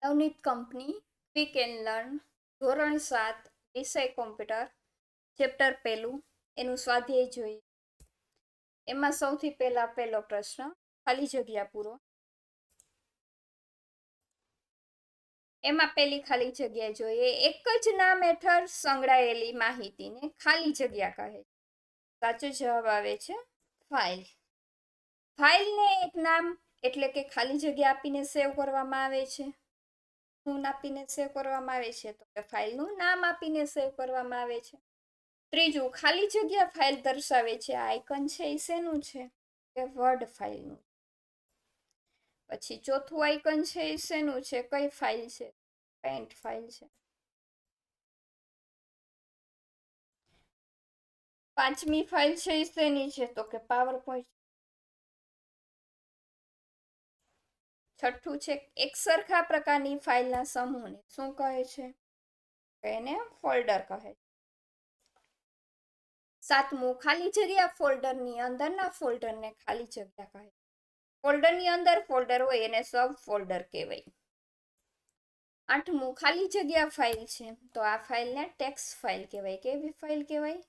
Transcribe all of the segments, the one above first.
Navneet company quick and learn ધોરણ 7 વિષય computer chapter પહેલું એનું સ્વાધ્યાય જોઈએ. એમાં સૌથી પહેલો પ્રશ્ન ખાલી જગ્યા પૂરો. એમાં પહેલી ખાલી જગ્યા જોઈએ. એક જ નામ હેઠળ સંકળાયેલી માહિતીને ખાલી જગ્યા કહે. સાચો જવાબ આવે છે ફાઇલ. ફાઇલને એક નામ એટલે કે ખાલી જગ્યા આપીને સેવ કરવામાં આવે છે. શું આપીને સેવ કરવામાં આવે છે? તો કે ફાઇલનું નામ આપીને સેવ કરવામાં આવે છે. ત્રીજું, ખાલી જગ્યા ફાઇલ દર્શાવે છે. આઇકન છે એ શેનું છે? કે વર્ડ ફાઇલનું. પછી ચોથું આઇકન છે એ શેનું છે? કઈ ફાઇલ છે? પેન્ટ ફાઇલ છે. પાંચમી ફાઇલ છે એ શેની છે? તો કે પાવર પોઈન્ટ. છઠ્ઠું છે એક સરખા પ્રકારની ફાઇલના સમૂહને શું કહે છે? એને ફોલ્ડર કહે છે. સાતમું, ખાલી જગ્યા ફોલ્ડરની અંદરના ફોલ્ડરને ખાલી જગ્યા કહે. ફોલ્ડરની અંદર ફોલ્ડર હોય એને સબ ફોલ્ડર કહેવાય. આઠમું, ખાલી જગ્યા ફાઇલ છે તો આ ફાઇલને ટેક્સ્ટ ફાઇલ કહેવાય. કેવી ફાઇલ કહેવાય?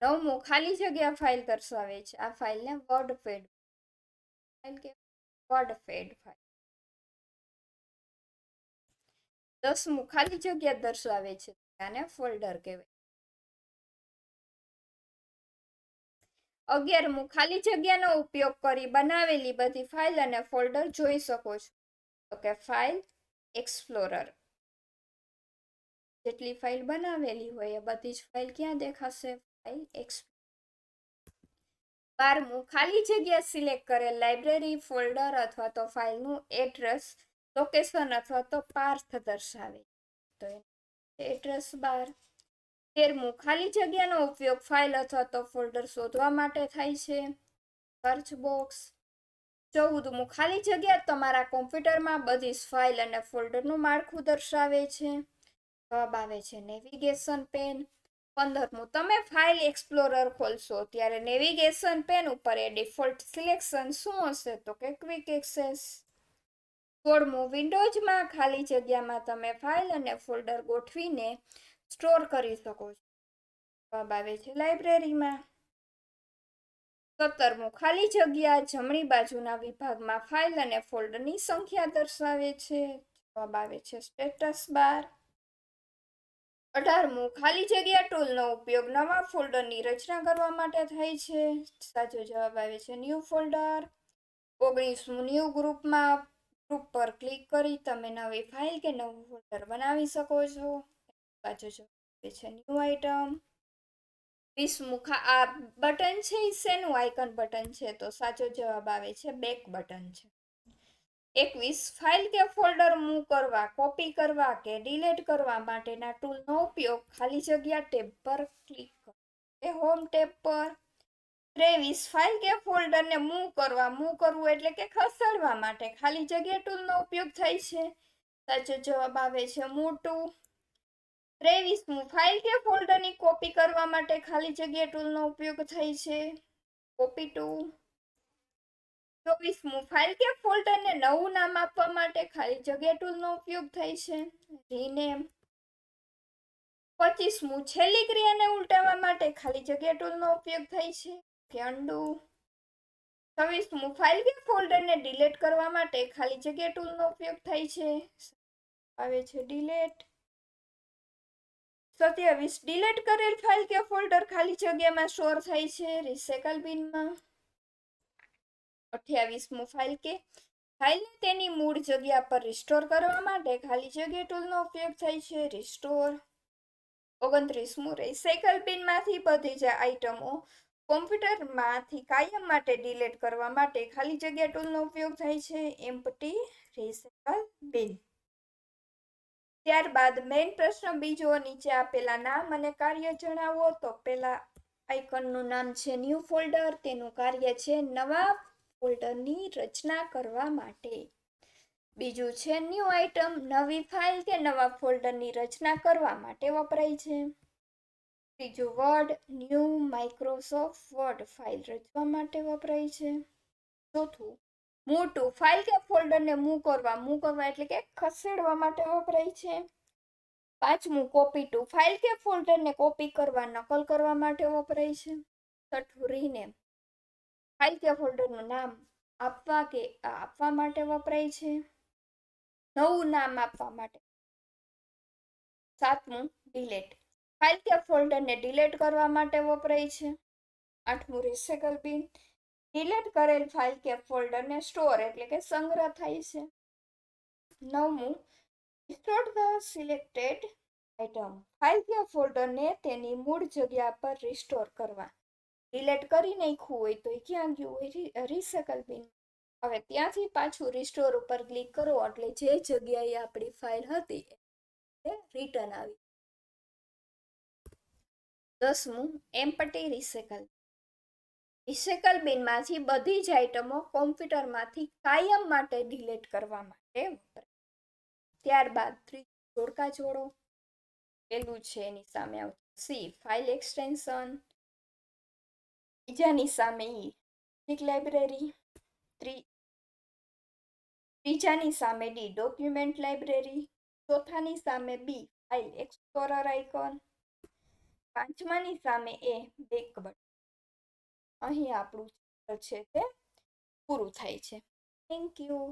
નવમું, ખાલી જગ્યા ફાઇલ દર્શાવે છે. આ ફાઇલને વર્ડપેડ ફાઇલ કહેવાય. WordPad file. 10મું, ખાલી જગ્યા દર્શાવે છે આને ફોલ્ડર કહેવાય. 11મું, ખાલી જગ્યાનો ઉપયોગ કરી બનાવેલી બધી ફાઇલ અને ફોલ્ડર જોઈ શકો છો. તો કે ફાઇલ એક્સપ્લોરર. જેટલી ફાઇલ બનાવેલી હોય એ બધી જ ફાઇલ ક્યાં દેખાશે? File explorer. 12મું, ખાલી જગ્યા સિલેક્ટ કરેલ લાઇબ્રેરી, ફોલ્ડર અથવા તો ફાઇલનું એડ્રેસ, લોકેશન અથવા તો પાથ દર્શાવે તો એડ્રેસ બાર. 13મું, ખાલી જગ્યાનો ઉપયોગ ફાઇલ અથવા તો ફોલ્ડર શોધવા માટે થાય છે. Search box. 14મું, ખાલી જગ્યા તમારા કોમ્પ્યુટરમાં બધી ફાઇલ અને ફોલ્ડરનું માળખું દર્શાવે છે. જવાબ આવે છે નેવિગેશન પેન. 15મું, તમે ફાઇલ એક્સપ્લોરર ખોલશો ત્યારે નેવિગેશન પેન ઉપર એ ડિફોલ્ટ સિલેક્શન શું હશે? તો કે ક્વિક એક્સેસ. 16મું, વિન્ડોઝમાં ખાલી જગ્યામાં તમે ફાઇલ અને ફોલ્ડર ગોઠવીને સ્ટોર કરી શકો છો. જવાબ આવે છે લાઇબ્રેરીમાં. 17મું, ખાલી જગ્યા જમણી બાજુના વિભાગમાં ફાઇલ અને ફોલ્ડરની સંખ્યા દર્શાવે છે. જવાબ આવે છે સ્ટેટસ બાર. 18મું, ખાલી જગ્યા ટૂલનો ઉપયોગ નવા ફોલ્ડરની રચના કરવા માટે થાય છે. સાચો જવાબ આવે છે ન્યૂ ફોલ્ડર. 19મું, ન્યૂ ગ્રુપ પર ક્લિક કરી તમે નવી ફાઇલ કે નવું ફોલ્ડર બનાવી શકો છો. સાચો જવાબ આવે છે ન્યૂ આઇટમ. 20મું, આ બટન છે એ શેનું આઇકન બટન છે? તો સાચો જવાબ આવે છે બેક બટન છે. 21, ફાઇલ કે ફોલ્ડર મૂવ કરવા, કોપી કરવા કે ડિલીટ કરવા માટેના ટૂલનો ઉપયોગ ખાલી જગ્યા ટેબ પર ક્લિક કરો. હોમ ટેબ પર. 23, ફાઇલ કે ફોલ્ડરને મૂવ કરવું એટલે કે ખસેડવા માટે ખાલી જગ્યા ટૂલનો ઉપયોગ થાય છે. સાચો જવાબ આવે છે મૂવ ટુ. 23મું, ફાઇલ કે ફોલ્ડરની કોપી કરવા માટે ખાલી જગ્યા ટૂલનો ઉપયોગ થાય છે. Copy to. 24મું, ફાઇલ કે ફોલ્ડરને નવું નામ આપવા માટે ખાલી જગ્યા ટૂલનો ઉપયોગ થાય છે. રીનેમ. 25મું, છેલ્લી ક્રિયાને ઉલટાવવા માટે ખાલી જગ્યા ટૂલનો ઉપયોગ થાય છે. કે અન્ડુ. 26મું, ફાઇલ કે ફોલ્ડરને ડિલીટ કરવા માટે ખાલી જગ્યા ટૂલનો ઉપયોગ થાય છે. આવે છે ડિલીટ. 27, ડિલીટ કરેલ ફાઇલ કે ફોલ્ડર ખાલી જગ્યામાં સ્ટોર થાય છે રિસાયકલ બિનમાં. 28મું, ફાઇલને તેની મૂળ જગ્યા પર રિસ્ટોર કરવા માટે ખાલી જગ્યા ટૂલનો ઉપયોગ થાય છે રિસ્ટોર. 29મું, રિસાયકલ બિનમાંથી બધી જ આઇટમો કોમ્પ્યુટરમાંથી કાયમ માટે ડિલીટ કરવા માટે ખાલી જગ્યા ટૂલનો ઉપયોગ થાય છે એમ્પ્ટી રિસાયકલ બિન. ત્યારબાદ મેઇન પ્રશ્ન બીજો, નીચે આપેલા નામ અને કાર્ય જણાવો. તો પેલા આઇકનનું નામ છે ન્યૂ ફોલ્ડર. તેનું કાર્ય છે નવા ફોલ્ડરની રચના કરવા માટે. બીજું છે ન્યૂ આઇટમ, નવી ફાઇલ કે નવા ફોલ્ડરની રચના કરવા માટે વપરાય છે. ત્રીજું word, new Microsoft word file રચવા માટે વપરાય છે. ચોથું મૂવ ટુ ફાઇલ કે ફોલ્ડરને મૂવ કરવા એટલે કે ખસેડવા માટે વપરાય છે. પાંચમું કોપી ટુ ફાઇલ કે ફોલ્ડરને કોપી કરવા નકલ કરવા માટે વપરાય છે. છઠ્ઠું રીનેમ ફાઇલ કે ફોલ્ડરનું નામ આપવા માટે વપરાય છે. નવું નામ આપવા માટે. સાતમું ડિલેટ ફાઇલ કે ફોલ્ડરને ડિલેટ કરવા માટે વપરાય છે. આઠમું રિસાયકલ બિન ડિલેટ કરેલ ફાઇલ કે ફોલ્ડરને સ્ટોર એટલે કે સંગ્રહ થાય છે. નવમું restore the selected item file કે ફોલ્ડરને તેની મૂળ જગ્યા પર રિસ્ટોર કરવા. ડિલેટ કરી નાખ્યું હોય તો એ ક્યાં ગયું હોય રિસાયકલ બિન. હવે ત્યાંથી પાછું રિસ્ટોર ઉપર ક્લિક કરો એટલે જે જગ્યાએ આપણી ફાઇલ હતી એ રિટર્ન આવી. 10મું એમ્પટી રિસાયકલ રિસાયકલ બિનમાંથી બધી જ આઇટમો કોમ્પ્યુટરમાંથી કાયમ માટે ડિલીટ કરવા માટે વપરાય. ત્યારબાદ જોડકા જોડો. પેલું છે એની સામે આવતું સી ફાઇલ એક્સટેન્શન, બીજાની સામે ઈ લાઇબ્રેરી, ત્રીજાની સામે ડી ડોક્યુમેન્ટ લાઇબ્રેરી, ચોથાની સામે બી ફાઇલ એક્સપ્લોરર આઇકોન, પાંચમાની સામે એ બેક બટન. અહીં આપણું છે તે પૂરું થાય છે. Thank you.